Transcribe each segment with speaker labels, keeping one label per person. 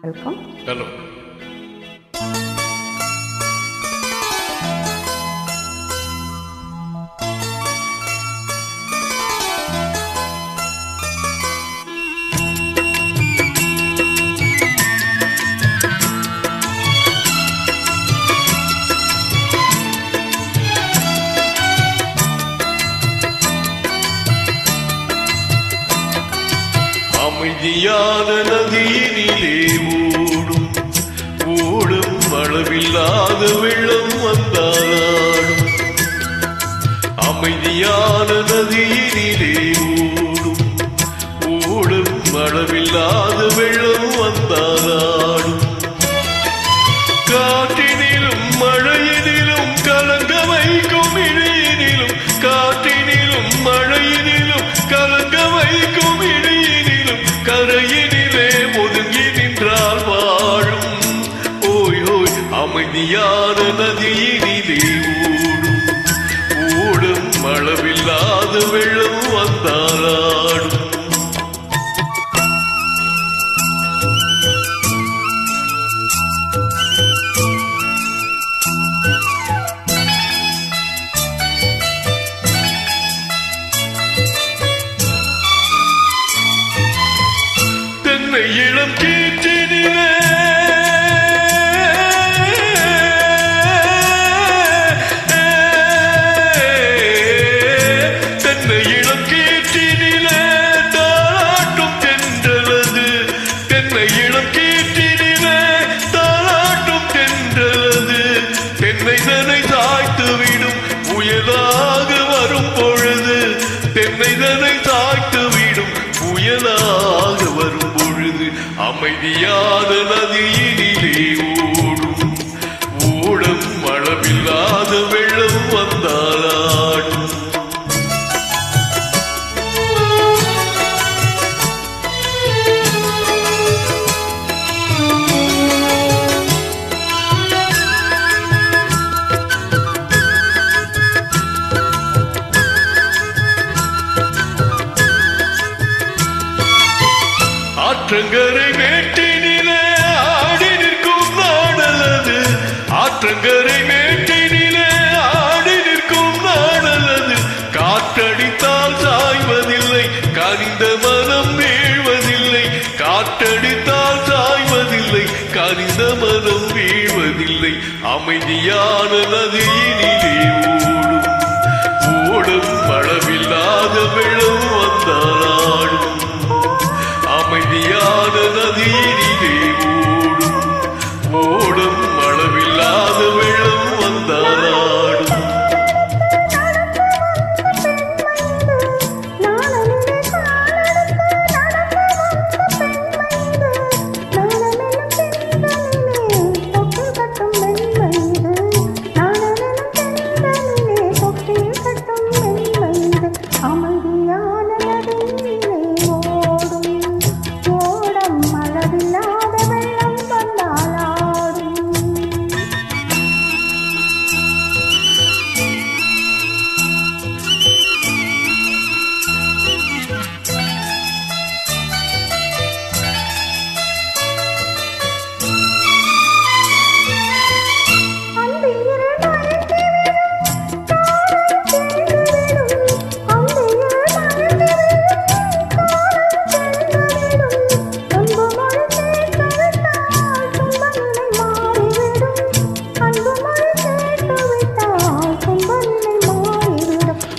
Speaker 1: Welcome.
Speaker 2: Hello. அமைதியான நதியினிலே ஓடும் ஓடும் அளவில்லாத வெள்ளம் வந்தாலும் அமைதியான நதியினிலே ஓடும் ஓடும் அளவில்லாத வெள்ளம் வந்தாலும் காற்றினிலும் மழையினிலும் கலங்க வைக்கும் இடையினிலும் காற்றினிலும் மழையினிலும் கலங்க வைக்கும் இடையினிலும் கரையினிலே ஒதுங்கி நின்றால் வாழும் ஓய் ஓய் அமைதியான நதியினிலே ஓடும் ஓடும் அளவில்லாத வெள்ளம் வந்தாலாடும் இளம் கீற்றினிலே தென்னை இளம் கீற்றினிலே தாளாட்டும் தென்றலது தென்னை இளம் கீற்றினிலே தாளாட்டும் தென்றலது தென்னை தனை சாய்த்துவிடும் புயலாக வரும் பொழுது தென்னை தனை சாய்த்துவிடும் புயலாக வரும் பொழுது அமைதியான நதியினிலே ஓடும் ஓடும் அளவில்லாத வெள்ளம் வந்தாலாடும் ஆற்றங்கரை மேட்டினிலே ஆடி நிற்கும் நாடலது ஆற்றங்கரை மேட்டினிலே ஆடி நிற்கும் நாடலது காற்றடித்தால் சாய்வதில்லை கனிந்த மனம் வீழ்வதில்லை காற்றடித்தால் சாய்வதில்லை கனிந்த மனம் வீழ்வதில்லை அமைதியான நதியினிலே ஓடும் ஓடும் அளவில்லாத வெள்ளம் வந்தாலாடும் அமைதியான நதியினிலே ஓடும் ஓடும் அளவில்லாத வெள்ளம் வந்தாலாடும்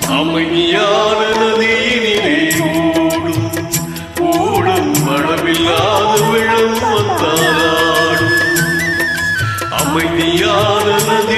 Speaker 2: அமைதியான நதியினிலே ஓடும் ஓடும் அளவில்லாத வெள்ளம் வந்தாலாடும் அமைதியான நதி